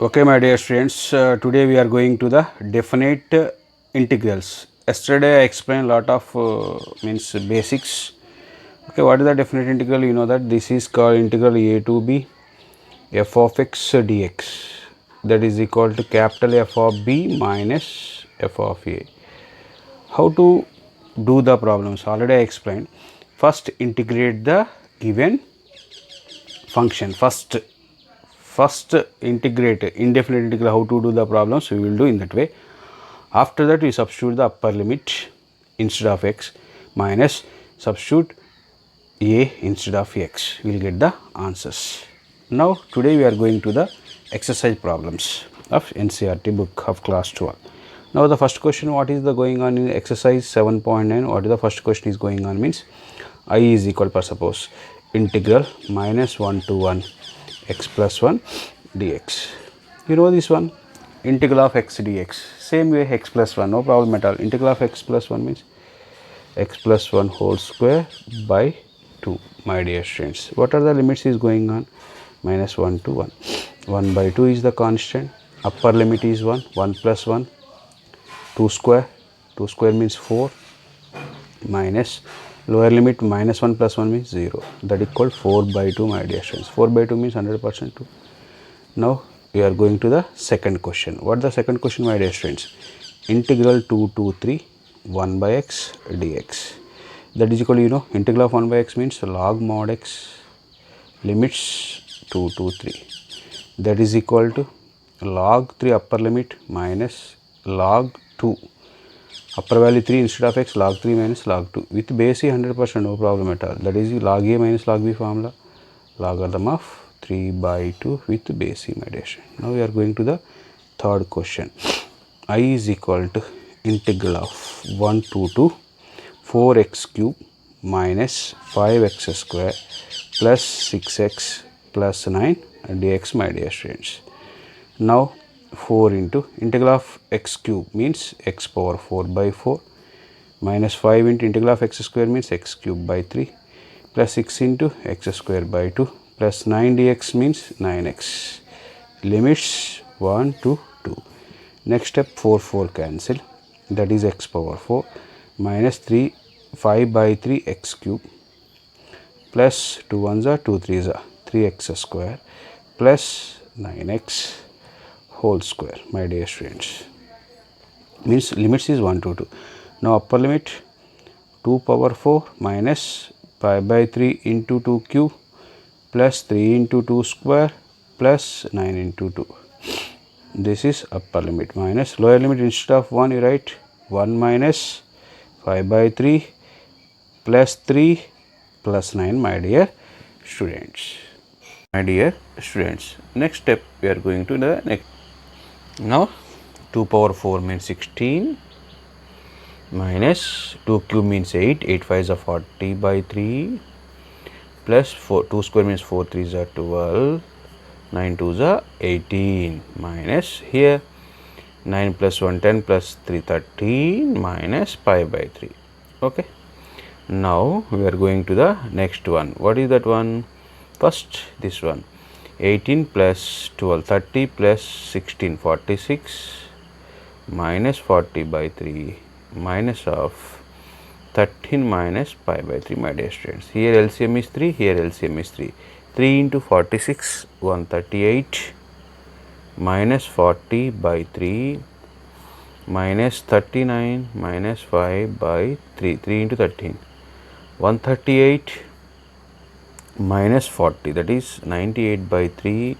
Okay, my dear students, today we are going to the definite integrals. Yesterday I explained a lot of means basics. Okay, what is the definite integral? You know that this is called integral a to b f of x dx, that is equal to capital F of b minus f of a. How to do the problems? Already I explained. First integrate the given function. First integrate indefinite integral. How to do the problems? We will do in that way. After that we substitute the upper limit instead of x minus substitute a instead of x. We will get the answers. Now today we are going to the exercise problems of NCERT book of class 12. Now the first question, what is the going on in exercise 7.9? What is the first question is going on means I is equal for suppose integral minus 1 to 1 x plus 1 dx. You know this one, integral of x dx, same way x plus 1, no problem at all. Integral of x plus 1 means x plus 1 whole square by 2. My dear students, what are the limits is going on? Minus 1 to 1. 1 by 2 is the constant, upper limit is 1, 1 plus 1, 2 square, 2 square means 4, minus lower limit minus 1 plus 1 means 0, that equal 4 by 2, my dear students. 4 by 2 means 100% 2. Now we are going to the second question. What the second question, my dear students? Integral 2 to 3 1 by x dx, that is equal, you know, integral of 1 by x means log mod x limits 2 to 3, that is equal to log 3 upper limit minus log 2 upper value 3 instead of x, log 3 minus log 2 with base 100%, no problem at all. That is log a minus log b formula, logarithm of 3 by 2 with base my dear student. Now we are going to the third question. I is equal to integral of 1 to 2 4x cube minus 5x square plus 6x plus 9 dx, my dear students. Now 4 into integral of x cube means x power 4 by 4 minus 5 into integral of x square means x cube by 3 plus 6 into x square by 2 plus 9 dx means 9x, limits 1 to 2. Next step 4 cancel, that is x power 4 minus 3 5 by 3 x cube plus 2 1s are 2 3s are 3x square plus 9x whole square, my dear students, means limits is 1 to 2. Now upper limit 2 power 4 minus 5 by 3 into 2 cube plus 3 into 2 square plus 9 into 2. This is upper limit minus lower limit, instead of 1 you write 1 minus 5 by 3 plus 3 plus 9, my dear students. My dear students, next step we are going to the next. Now 2 power 4 means 16 minus 2 cube means 8, 8 5s are 40 by 3 plus 4 2 square means 4 3s are 12, 9 2s are 18 minus here 9 plus 1 10 plus 3 13 minus pi by 3. Okay. Now we are going to the next one. What is that one? First this one, 18 plus 12 30 plus 16 46 minus 40 by 3 minus of 13 minus pi by 3, my dear students. Here LCM is 3, here LCM is 3. 3 into 46 138 minus 40 by 3 minus 39 minus 5 by 3, 3 into 13 138 minus 40, that is 98 by 3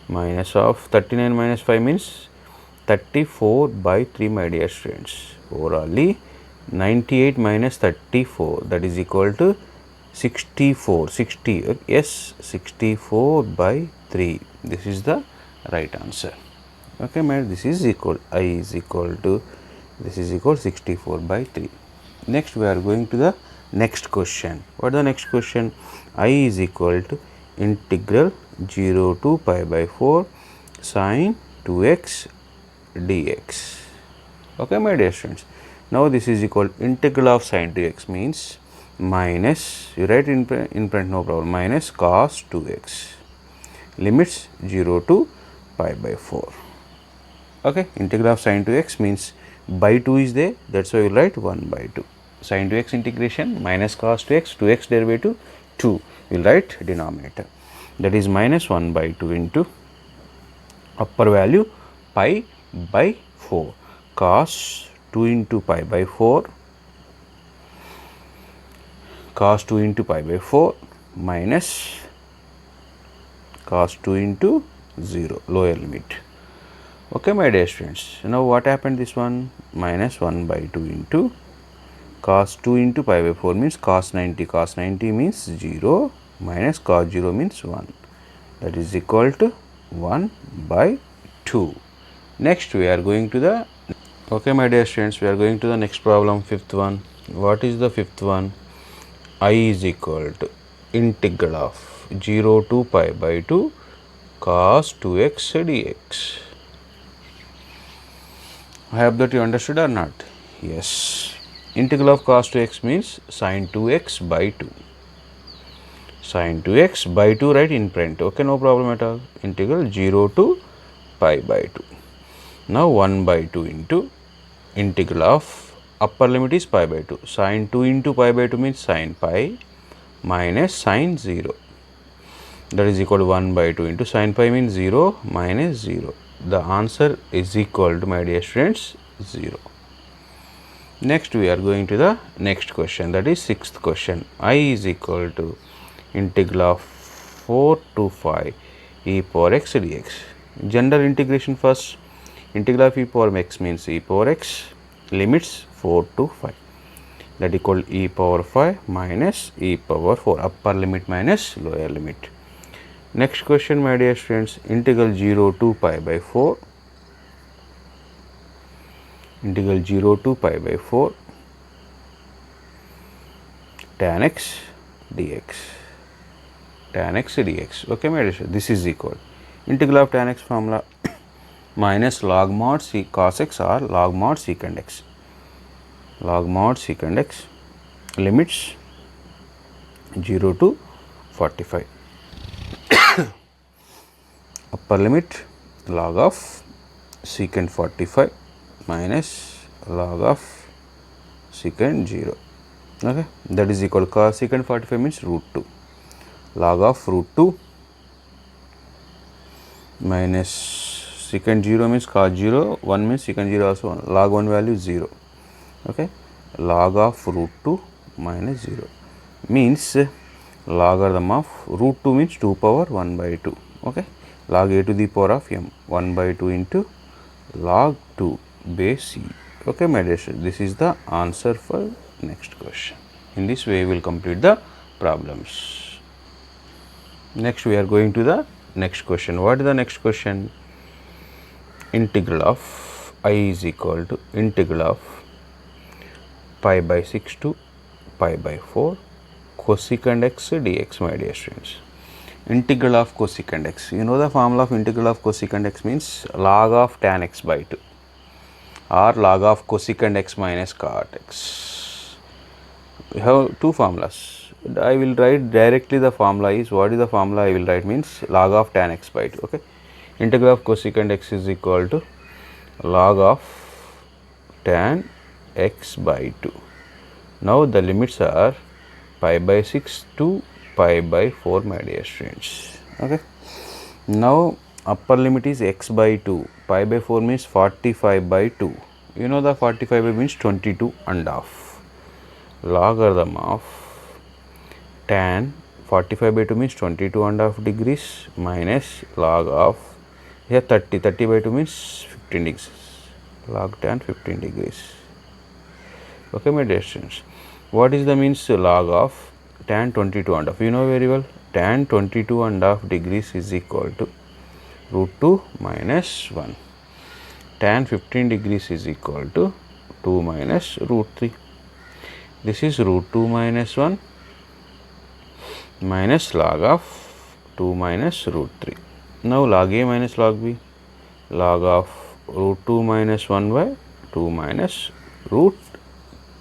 minus of 39 minus 5 means 34 by 3, my dear students. Orally 98 minus 34, that is equal to 64 60, yes, 64 by 3. This is the right answer. Okay, my, this is equal, I is equal to, this is equal 64 by 3. Next we are going to the next question. What is the next question? I is equal to integral 0 to pi by 4 sine 2x dx. Okay, my dear students. Now this is equal integral of sine 2x means minus, you write in front, no problem, minus cos 2x, limits 0 to pi by 4. Okay, integral of sin 2x means by 2 is there, that's why we write 1 by 2. Sin 2x integration minus cos 2x derivative 2, we will write denominator, that is minus 1 by 2 into upper value pi by 4, cos 2 into pi by 4, cos 2 into pi by 4 minus cos 2 into 0, lower limit. Okay, my dear students, now what happened, this one minus 1 by 2 into cos 2 into pi by 4 means cos 90 means 0 minus cos 0 means 1, that is equal to 1 by 2. Next we are going to the, okay my dear students, we are going to the next problem, fifth one. What is the fifth one? I is equal to integral of 0 to pi by 2 cos 2x dx. I hope that you understood or not? Yes. Integral of cos 2x means sin 2x by 2. Sin 2x by 2 right in front. Okay, no problem at all. Integral 0 to pi by 2. Now 1 by 2 into integral of upper limit is pi by 2. Sin 2 into pi by 2 means sin pi minus sin 0. That is equal to 1 by 2 into sin pi means 0 minus 0. The answer is equal to, my dear students, 0. Next we are going to the next question, that is sixth question. I is equal to integral of 4 to 5 e power x dx. General integration first. Integral of e power x means e power x, limits 4 to 5, that equal e power 5 minus e power 4, upper limit minus lower limit. Next question, my dear students, integral 0 to pi by 4, integral 0 to pi by 4 tan x dx, tan x dx. Okay, my dear students, this is equal integral of tan x formula minus log mod c cos x or log mod secant x, log mod secant x, limits 0 to 45, upper limit log of secant 45 minus log of secant 0. Okay, that is equal to cos secant 45 means root 2, log of root 2 minus secant 0 means cos 0, 1 means secant 0 also 1, log 1 value 0. Okay, log of root 2 minus 0 means logarithm of root 2 means 2 power 1 by 2. Okay, log a to the power of m 1 by 2 into log 2 base c. Okay, my dear students, this is the answer for next question. In this way we will complete the problems. Next we are going to the next question. What is the next question? Integral of I is equal to integral of pi by 6 to pi by 4 cosecant x dx, my dear students. Integral of cosecant x, you know the formula of integral of cosecant x means log of tan x by 2 or log of cosecant x minus cot x. We have two formulas. I will write directly the formula is, what is the formula I will write means log of tan x by 2. Okay, integral of cosecant x is equal to log of tan x by 2. Now the limits are pi by 6 to pi by 4, my dear students. Okay, now upper limit is x by 2, pi by 4 means 45 by 2. You know the 45 by means 22 and half. Logarithm of tan 45 by 2 means 22 and half degrees minus log of here 30 by 2 means 15 degrees, log tan 15 degrees. Okay, my dear students, what is the means log of tan 22 and half? You know very well, tan 22 and half degrees is equal to root 2 minus 1. Tan 15 degrees is equal to 2 minus root 3. This is root 2 minus 1 minus log of 2 minus root 3. Now log a minus log b, log of root 2 minus 1 by 2 minus root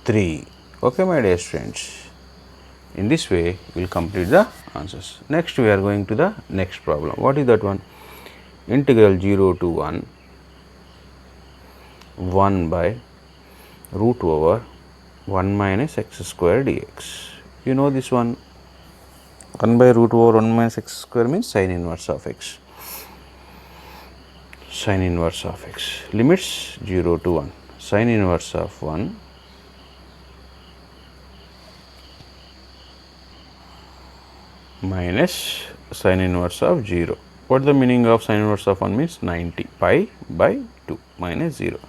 3. Okay, my dear students, in this way we will complete the answers. Next we are going to the next problem. What is that one? integral 0 to 1 1 by root over 1 minus x square dx. You know this one, 1 by root over 1 minus x square means sin inverse of x. Sin inverse of x, limits 0 to 1, sin inverse of 1 minus sin inverse of 0. What is the meaning of sin inverse of 1 means 90 pi by 2 minus 0.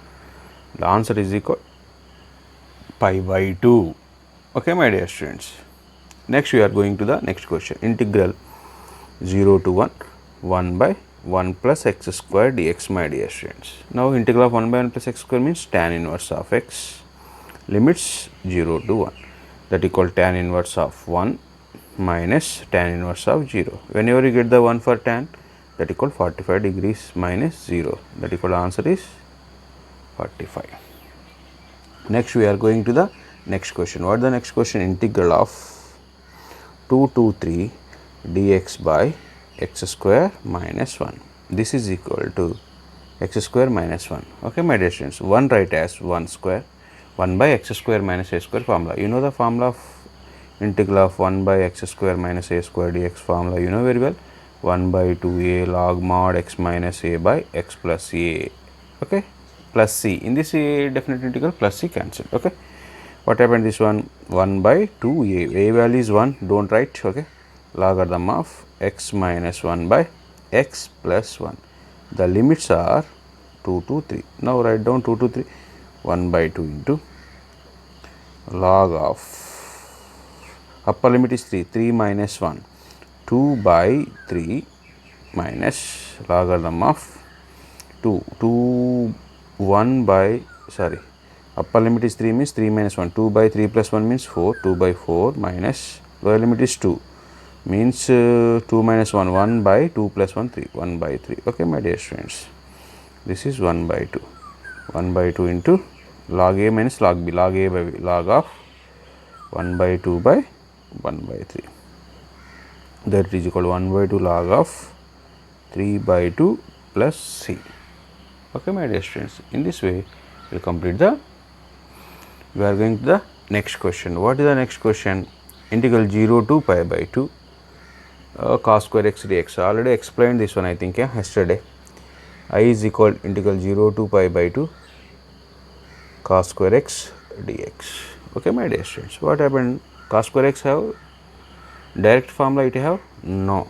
The answer is equal pi by 2. Okay, my dear students. Next we are going to the next question, integral 0 to 1 1 by 1 plus x square dx, my dear students. Now integral of 1 by 1 plus x square means tan inverse of x, limits 0 to 1, that equal tan inverse of 1 minus tan inverse of 0. Whenever you get the 1 for tan, that equal 45 degrees minus 0, that equal answer is 45. Next we are going to the next question. What is the next question? Integral of 2 to 3 dx by x square minus 1. This is equal to x square minus 1. Okay, my dear students, 1 write as 1 square, 1 by x square minus a square formula. You know the formula of integral of 1 by x square minus a square dx formula, you know very well, 1 by 2a log mod x minus a by x plus a, okay, plus c. In this definite integral plus c cancelled. Okay, what happened this one? 1 by 2a, a value is 1, don't write. Okay, logarithm of x minus 1 by x plus 1. The limits are 2 to 3. Now write down 2 to 3, 1 by 2 into log of upper limit is 3, 3 minus 1, 2 by 3 minus logarithm of 2, 1 by, sorry, upper limit is 3 means 3 minus 1, 2 by 3 plus 1 means 4, 2 by 4 minus lower limit is 2 means 2 minus 1, 1 by 2 plus 1, 3, 1 by 3. Okay, my dear students, this is 1 by 2, 1 by 2 into log a minus log b, log a by b, log of 1 by 2 by 1 by 3, that is equal to 1 by 2 log of 3 by 2 plus c. Okay, my dear students, in this way we will complete the, we are going to the next question. What is the next question? Integral 0 to pi by 2 cos square x dx. Already explained this one, I think, yeah, yesterday. I is equal integral 0 to pi by 2 cos square x dx. Okay, my dear students, what happened? Cos square x have direct formula, it have? No.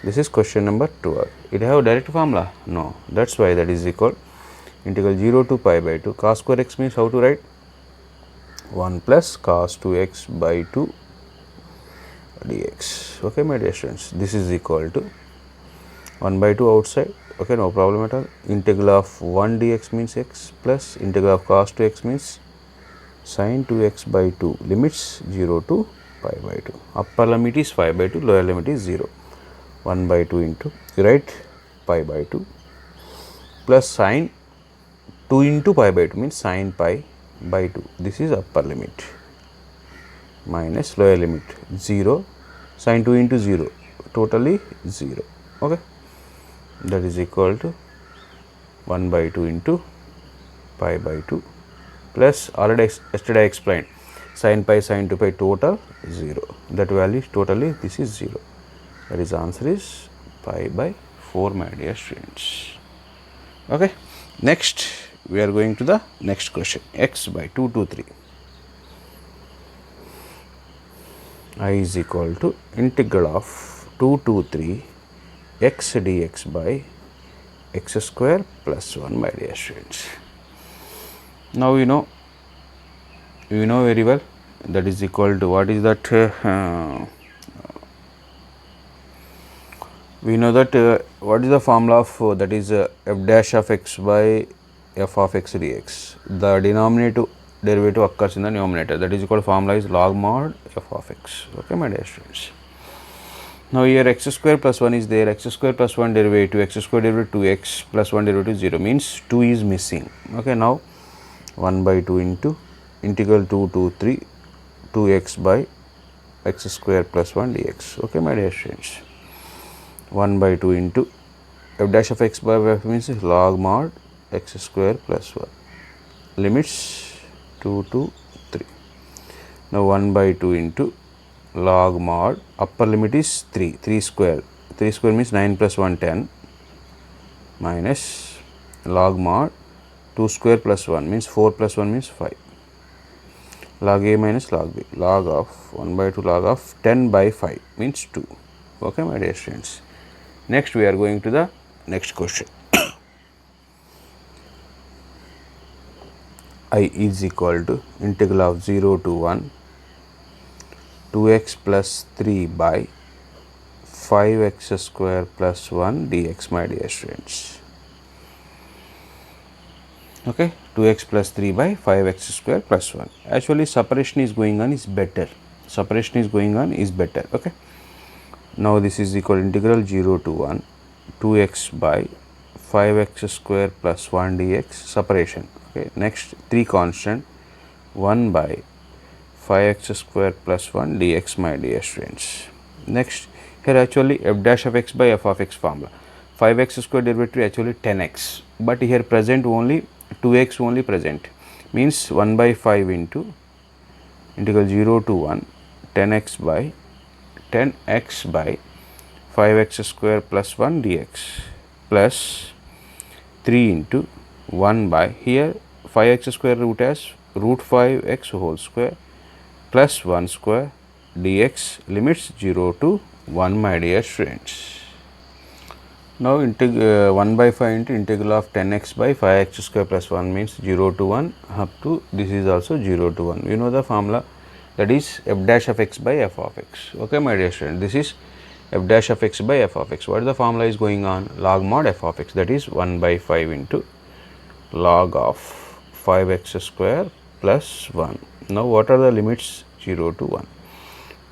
This is question number 12. It have direct formula? No. That's why that is equal integral 0 to pi by 2 cos square x means how to write? 1 plus cos 2x by 2 dx. Okay, my dear students, this is equal to 1 by 2 outside. Okay, no problem at all. Integral of 1 dx means x plus integral of cos 2x means sin 2x by 2, limits 0 to pi by 2. Upper limit is 5 by 2, lower limit is 0. 1 by 2 into, you write pi by 2 plus sin 2 into pi by 2 means sin pi by 2. This is upper limit minus lower limit 0, sin 2 into 0, totally 0. Okay, that is equal to 1 by 2 into pi by 2 plus, already yesterday I explained, sin pi sin 2 pi total 0, that value is totally, this is 0, that is answer is pi by 4, my dear students. Okay, next we are going to the next question, x by 2 to 3. I is equal to integral of 2 to 3 x dx by x square plus 1, my dear students. Now you know very well, that is equal to, what is that? We know that what is the formula of that is f dash of x by f of x dx. The denominator derivative occurs in the numerator, that is equal to, formula is log mod f of x. Okay, my dear students. Now here x square plus 1 is there, x square plus 1 derivative, x square derivative 2x plus 1 derivative 0 means 2 is missing. Okay, now 1 by 2 into integral 2 to 3 2x by x square plus 1 dx. Okay, my dear students, 1 by 2 into f dash of x by f means log mod x square plus 1, limits 2 to 3. Now 1 by 2 into log mod, upper limit is 3, 3 square means 9 plus 1 10, minus log mod 2 square plus 1 means 4 plus 1 means 5, log a minus log b, log of 1 by 2 log of 10 by 5 means 2. Okay, my dear students. Next we are going to the next question. I is equal to integral of 0 to 1 2x plus 3 by 5x square plus 1 dx, my dear students. Okay, 2x plus 3 by 5x square plus 1. Actually separation is going on is better. Separation is going on is better. Okay. Now this is equal integral 0 to 1 2x by 5x square plus 1 dx, separation. Okay. Next 3 constant 1 by 5x square plus 1 dx, my dear students. Next here actually f dash of x by f of x formula. 5x square derivative actually 10x, but here present only 2x only present, means 1 by 5 into integral 0 to 1 10x by 5x square plus 1 dx plus 3 into 1 by, here 5x square root as root 5x whole square plus 1 square dx, limits 0 to 1, my dear students. Now 1 by 5 into integral of 10x by 5x square plus 1 means 0 to 1 up to this is also 0 to 1. You know the formula, that is f dash of x by f of x. Okay, my dear student, this is f dash of x by f of x. What is the formula is going on? Log mod f of x, that is 1 by 5 into log of 5x square plus 1. Now what are the limits? 0 to 1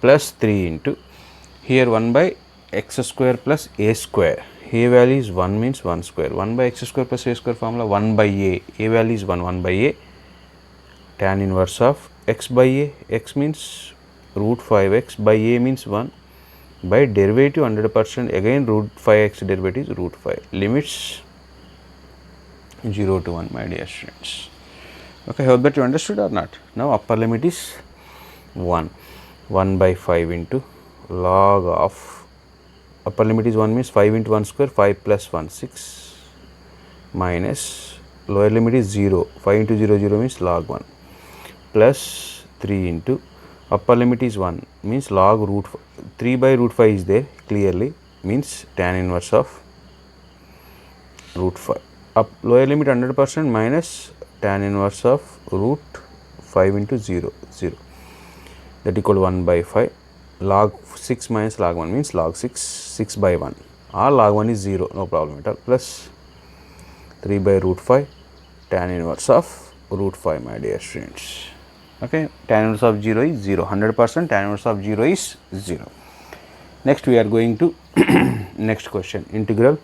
plus 3 into, here 1 by x square plus a square, a value is 1 means 1 square, 1 by x square plus a square formula 1 by a value is 1 by a, tan inverse of x by a, x means root 5x by a means 1, by derivative 100% again root 5x derivative is root 5, limits 0 to 1, my dear students. Okay, hope that you understood or not. Now upper limit is 1 by 5 into log of, upper limit is 1 means 5 into 1 square, 5 plus 1 6, minus lower limit is 0, 5 into 0 0 means log 1 plus 3 into upper limit is 1 means log root 3 by root 5 is there clearly, means tan inverse of root 5, up lower limit 100% minus tan inverse of root 5 into 0 0, that equal 1 by 5, log 6 minus log 1 means log 6 by 1, or log 1 is 0, no problem at all, plus 3 by root 5 tan inverse of root 5, my dear students. Okay, tan inverse of 0 is 0, 100% tan inverse of 0 is 0. Next we are going to next question, integral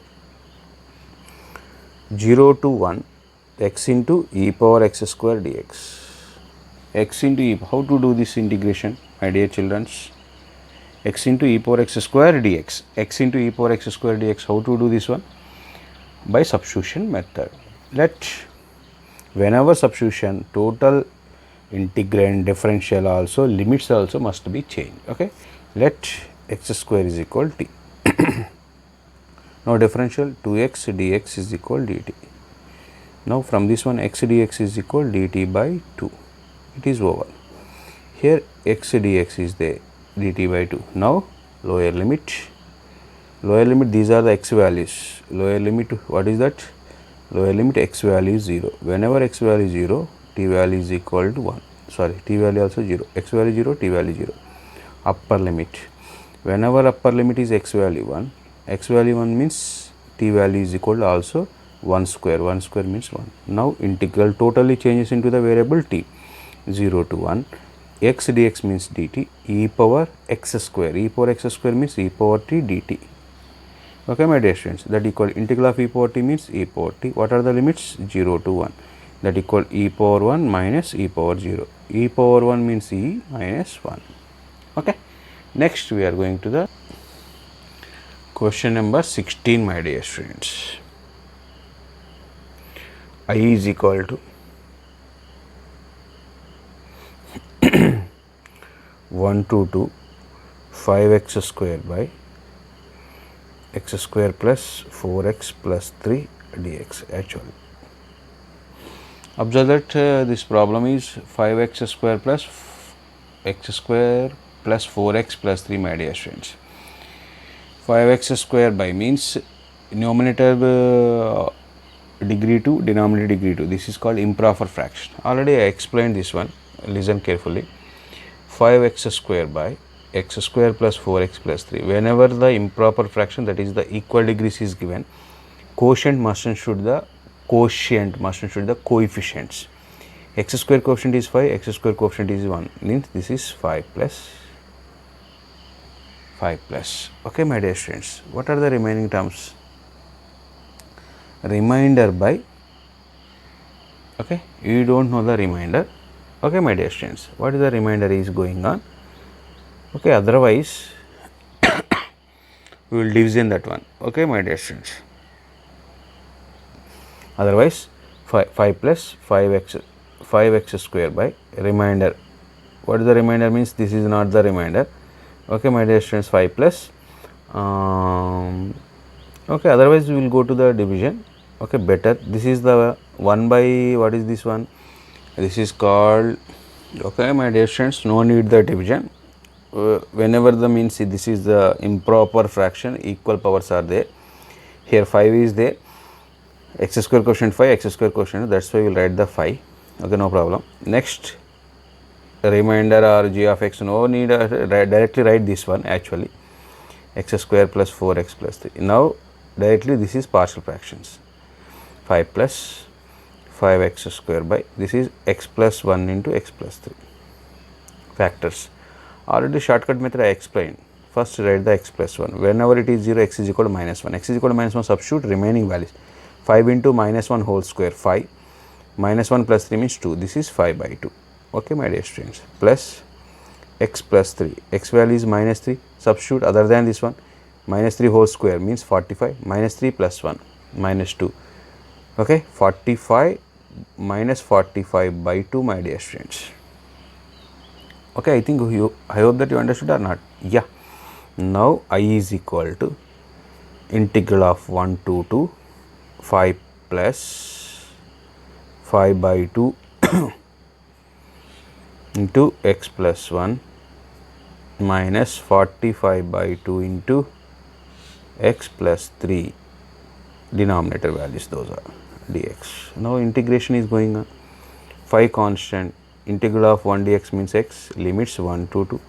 0 to 1 x into e power x square dx, x into e, how to do this integration, my dear children? X into e power x square dx, x into e power x square dx, how to do this one? By substitution method. Let whenever substitution, total integrand differential also, limits also must be changed. Okay, let x square is equal t. Now differential 2x dx is equal dt. Now from this one x dx is equal dt by 2, it is over. Here x dx is there, dt by 2. Now lower limit, these are the x values, lower limit, what is that? Lower limit x value is 0, whenever x value is 0, t value is equal to 1, sorry, t value also 0, x value 0, t value 0. Upper limit, whenever upper limit is x value 1, x value 1 means t value is equal to also 1 square means 1. Now integral totally changes into the variable t, 0 to 1, x dx means dt, e power x square means e power t dt. Okay, my dear students, that equal integral of e power t means e power t. What are the limits? 0 to 1, that equal e power 1 minus e power 0, e power 1 means e minus 1. Okay, next we are going to the Question number 16, my dear students. I is equal to 1 to 2 5x square by x square plus 4x plus 3 dx. Actually, observe that this problem is 5x square plus x square plus 4x plus 3, my dear students. 5x square by means numerator degree 2, denominator degree 2. This is called improper fraction. Already I explained this one. Listen carefully. 5x square by x square plus 4x plus 3. Whenever the improper fraction, that is the equal degrees, is given, quotient must include the coefficients. X square coefficient is 5, x square coefficient is 1, means this is 5 plus 5 plus. Okay, my dear students, what are the remaining terms? Remainder by, okay, you don't know the remainder. Okay, my dear students, what is the remainder is going on? Okay, otherwise we will division that one. Okay, my dear students, otherwise 5 plus 5x square by remainder. What is the remainder means? This is not the remainder. Okay, my dear students, 5 plus okay, otherwise we will go to the division. Okay, better. This is the 1 by, what is this one? This is called, okay, my dear students, no need the division. Whenever the means, this is the improper fraction, equal powers are there. Here 5 is there, x square quotient 5, x square quotient, that's why we will write the 5. Okay, no problem. Next, remainder or g of x, no need directly write this one. Actually, x square plus 4x plus 3. Now directly this is partial fractions. 5 plus 5x square by, this is x plus 1 into x plus 3 factors. Already shortcut method I explained. First write the x plus 1. Whenever it is 0, x is equal to minus 1. X is equal to minus 1, substitute remaining values. 5 into minus 1 whole square, 5. Minus 1 plus 3 means 2. This is 5 by 2. Okay, my dear students. Plus x plus 3. X value is minus 3. Substitute other than this one. Minus 3 whole square means 45. Minus 3 plus 1. Minus 2. Okay, 45 minus 45 by 2, my dear students. Okay, I think I hope that you understood or not. Yeah. Now I is equal to integral of 1 to 2 5 plus 5 by 2 into x plus 1 minus 45 by 2 into x plus 3, denominator values, those are dx. Now integration is going on. 5 constant, integral of 1 dx means x, limits 1 to 2.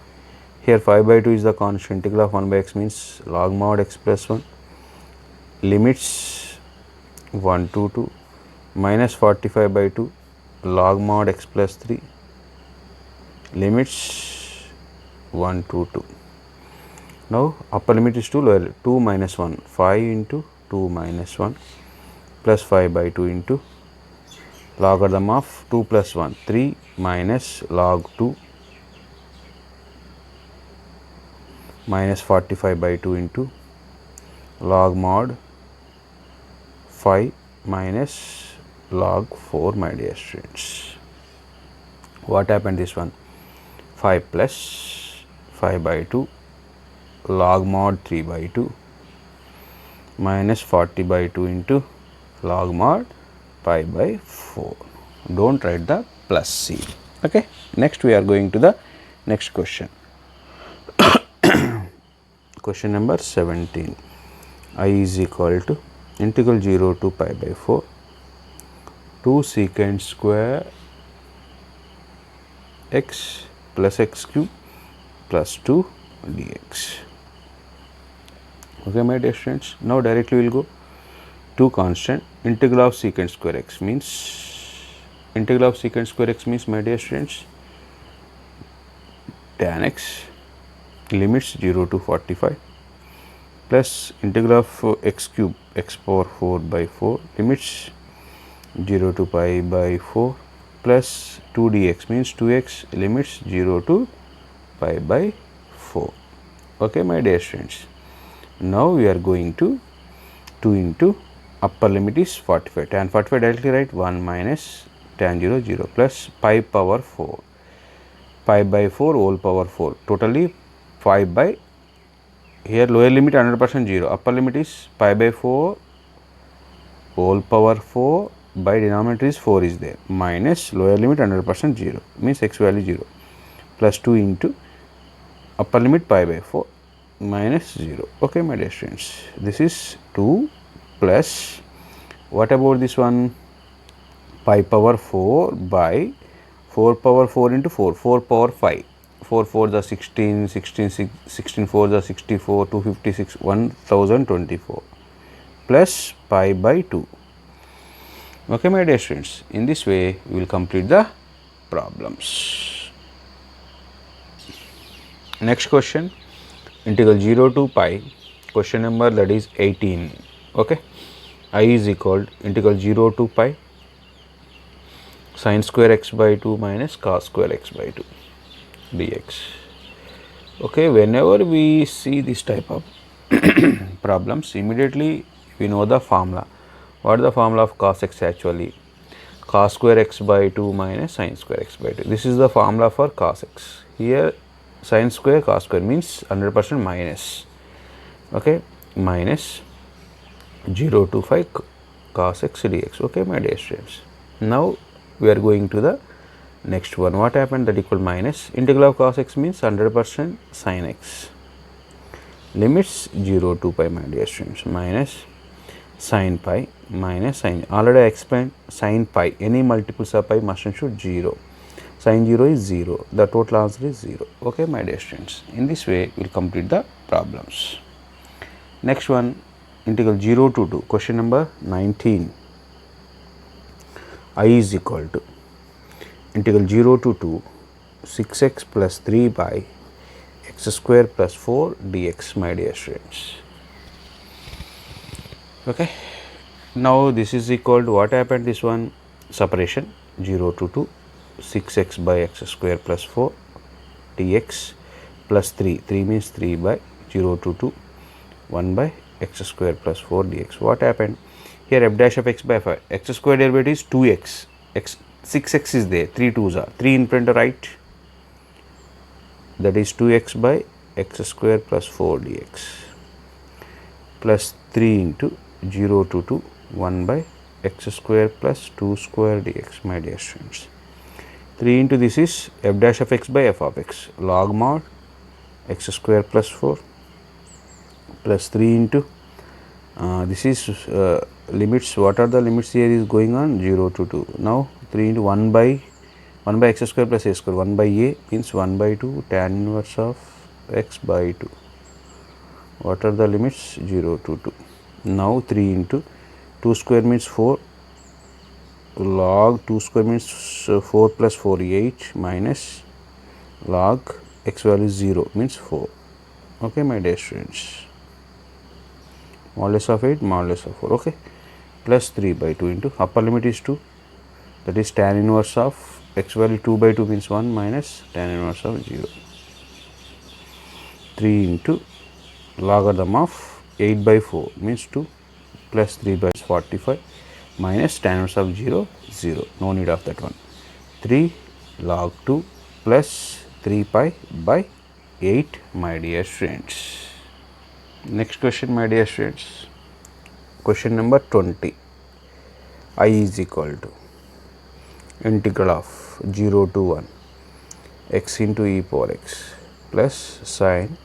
Here 5 by 2 is the constant, integral of 1 by x means log mod x plus 1, limits 1 to 2, minus 45 by 2 log mod x plus 3, limits 1 to 2. Now upper limit is 2, lower 2 minus 1, 5 into 2 minus 1 plus 5 by 2 into logarithm of 2 plus 1, 3 minus log 2 minus 45 by 2 into log mod 5 minus log 4, my dear students. What happened this one? 5 plus 5 by 2 log mod 3 by 2 minus 40 by 2 into log mod 5 by 4. Don't write the plus c. Okay. Next we are going to the next question. Question number 17. I is equal to integral 0 to pi by 4 2 secant square x plus x cube plus 2 dx. Okay, my dear students. Now directly we will go to constant. Integral of secant square x means, integral of secant square x means, my dear students, tan x, limits 0 to 45, plus integral of x cube x power 4 by 4, limits 0 to pi by 4, plus 2 dx means 2x, limits 0 to pi by 4. Okay, my dear students. Now we are going to 2 into upper limit is 45, tan 45 directly write 1 minus tan 0 0 plus pi power 4, pi by 4 whole power 4, totally 5 by, here lower limit 100% 0, upper limit is pi by 4 whole power 4 by denominator is 4 is there, minus lower limit 100% 0 means x value 0, plus 2 into upper limit pi by 4 minus 0. Okay, my dear students, this is 2 plus, what about this one, pi power 4 by 4 power 4 into 4, 4 power 5, 4 4 are 16, 16 4 are 64, 256, 1024 plus pi by 2. Okay, my dear students, in this way we will complete the problems. Next question, integral 0 to pi, question number that is 18. Okay, I is equal to integral 0 to pi sin square x by 2 minus cos square x by 2 dx. Okay, whenever we see this type of problems, immediately we know the formula. What is the formula of cos x actually? Cos square x by 2 minus sin square x by 2. This is the formula for cos x. Here sin square cos square means 100% minus. Okay, minus 0 to 5 cos x dx. Okay, my dear students. Now we are going to the next one. What happened? That equal minus integral of cos x means 100% sin x. Limits 0 to pi, my dear students, minus sin pi minus sin. Already I explained sin pi, any multiples of pi must and should 0. Sin 0 is 0. The total answer is 0. Okay, my dear students. In this way, we will complete the problems. Next one, integral 0 to 2. Question number 19. I is equal to integral 0 to 2 6x plus 3 by x square plus 4 dx, my dear students. Okay. Now this is equal to, what happened, this one separation 0 to 2 6x by x square plus 4 dx plus 3 means 3 by 0 to 2 1 by x square plus 4 dx. What happened here, f dash of x by 5, x square derivative is 2x, x 6x is there, 3 2s are 3 in front right, that is 2x by x square plus 4 dx plus 3 into 0 to 2 1 by x square plus 2 square dx, my dear students. 3 into this is f dash of x by f of x, log mod x square plus 4 plus 3 into this is limits. What are the limits here is going on? 0 to 2. Now 3 into 1 by x square plus a square, 1 by a means 1 by 2 tan inverse of x by 2. What are the limits? 0 to 2. Now 3 into 2 square means 4, log 2 square means 4 plus 4 8 minus log x value 0 means 4. Okay, my dear students, modulus of 8 modulus of 4. Okay, plus 3 by 2 into upper limit is 2, that is tan inverse of x value 2 by 2 means 1 minus tan inverse of 0. 3 into logarithm of 8 by 4 means 2 plus 3 by 45 minus tan inverse of 0 0, no need of that one. 3 log 2 plus 3 pi by 8, my dear students. Next question, my dear students, question number 20. I is equal to integral of 0 to 1 x into e power x plus sin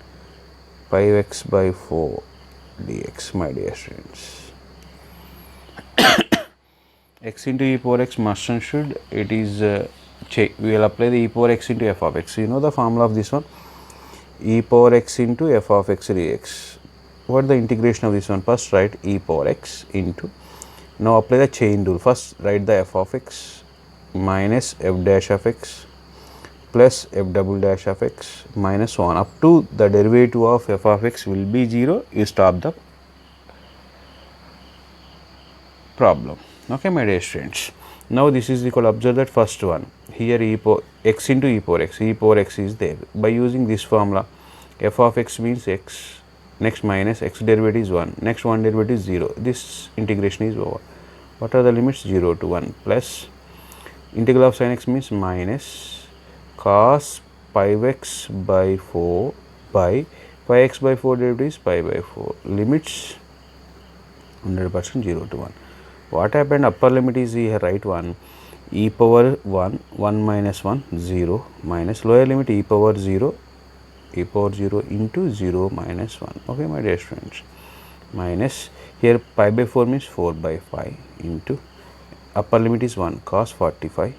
5x by 4 dx, my dear students. X into e power x must and should, it is we will apply the e power x into f of x. You know the formula of this one, e power x into f of x dx. What is the integration of this one? First write e power x into, now apply the chain rule. First write the f of x minus f dash of x plus f double dash of x minus 1 up to the derivative of f of x will be 0, you stop the problem. Okay, my dear students. Now this is equal, observe that first one here, e power x into e power x is there. By using this formula, f of x means x next minus x derivative is 1, next 1 derivative is 0, this integration is over. What are the limits? 0 to 1 plus integral of sin x means minus cos pi x by 4 by pi x by 4 derivative is pi by 4, limits 100% 0 to 1. What happened? Upper limit is here, right one, e power 1, 1 minus 1, 0, minus lower limit e power 0 into 0 minus 1. Okay, my dear friends, minus here pi by 4 means 4 by 5 into upper limit is 1 cos 45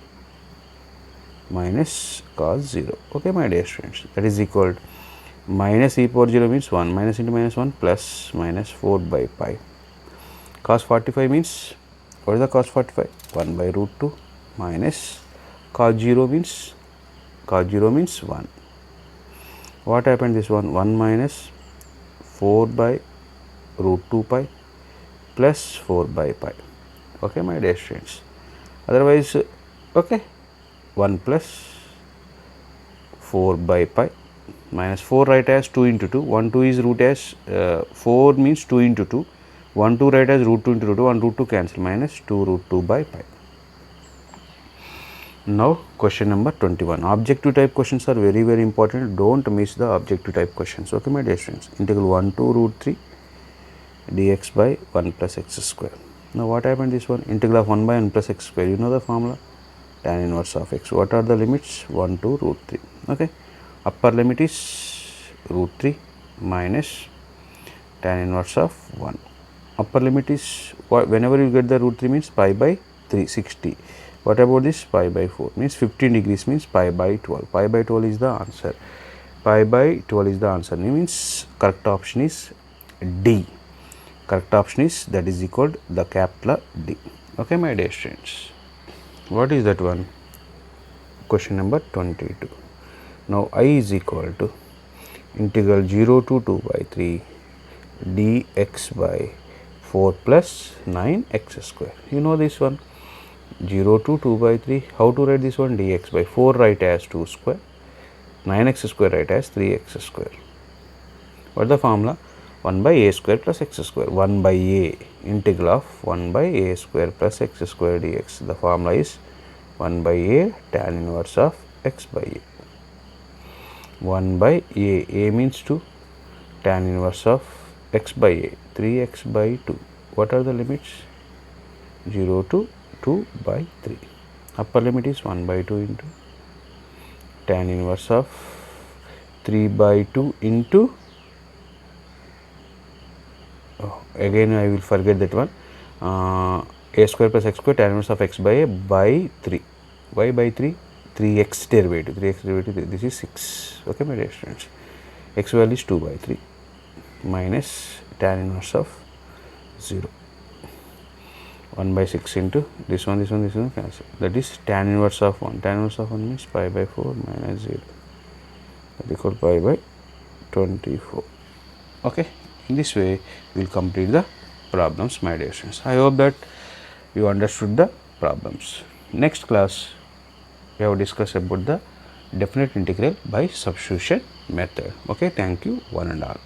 minus cos 0. Okay, my dear friends, that is equal to minus e power 0 means 1, minus into minus 1 plus minus 4 by pi. Cos 45 means, what is the cos 45? 1 by root 2 minus cos 0 means 1. What happened this one? 1 minus 4 by root 2 pi plus 4 by pi. Okay, my dear friends. Otherwise, okay, 1 plus 4 by pi minus 4 write as 2 into 2, 1 2 is root as 4 means 2 into 2, 1 2 write as root 2 into root 2, 1 root 2 cancel, minus 2 root 2 by pi. Now question number 21. Objective type questions are very important. Don't miss the objective type questions. Okay, my dear friends. Integral 1 to root 3 dx by 1 plus x square. Now what happened this one? Integral of 1 by 1 plus x square. You know the formula? Tan inverse of x. What are the limits? 1 to root 3. Okay. Upper limit is root 3 minus tan inverse of 1. Upper limit is, whenever you get the root 3 means pi by 3, 60. What about this? Pi by 4 means 15 degrees means pi by 12. Pi by 12 is the answer. Pi by 12 is the answer. Means correct option is D. Correct option is, that is equal to the capital D. Okay, my dear students. What is that one? Question number 22. Now I is equal to integral 0 to 2 by 3 dx by 4 plus 9x square. You know this one. 0 to 2 by 3, how to write this one? Dx by 4 write as 2 square, 9x square write as 3x square. What is the formula? 1 by a square plus x square, 1 by a, integral of 1 by a square plus x square dx. The formula is 1 by a tan inverse of x by a. 1 by a means 2, tan inverse of x by a, 3x by 2. What are the limits? 0 to 2 by 3. Upper limit is 1 by 2 into tan inverse of 3 by 2 into, again I will forget that one, a square plus x square tan inverse of x by a by 3. Why by 3? 3x derivative, 3x derivative, this is 6. Okay, my dear students. X value is 2 by 3 minus tan inverse of 0. 1 by 6 into this one cancel. That is tan inverse of 1. Tan inverse of 1 means pi by 4 minus 0. That equal pi by 24. Okay. In this way, we will complete the problems, my dear students. I hope that you understood the problems. Next class, we have discussed about the definite integral by substitution method. Okay. Thank you, one and all.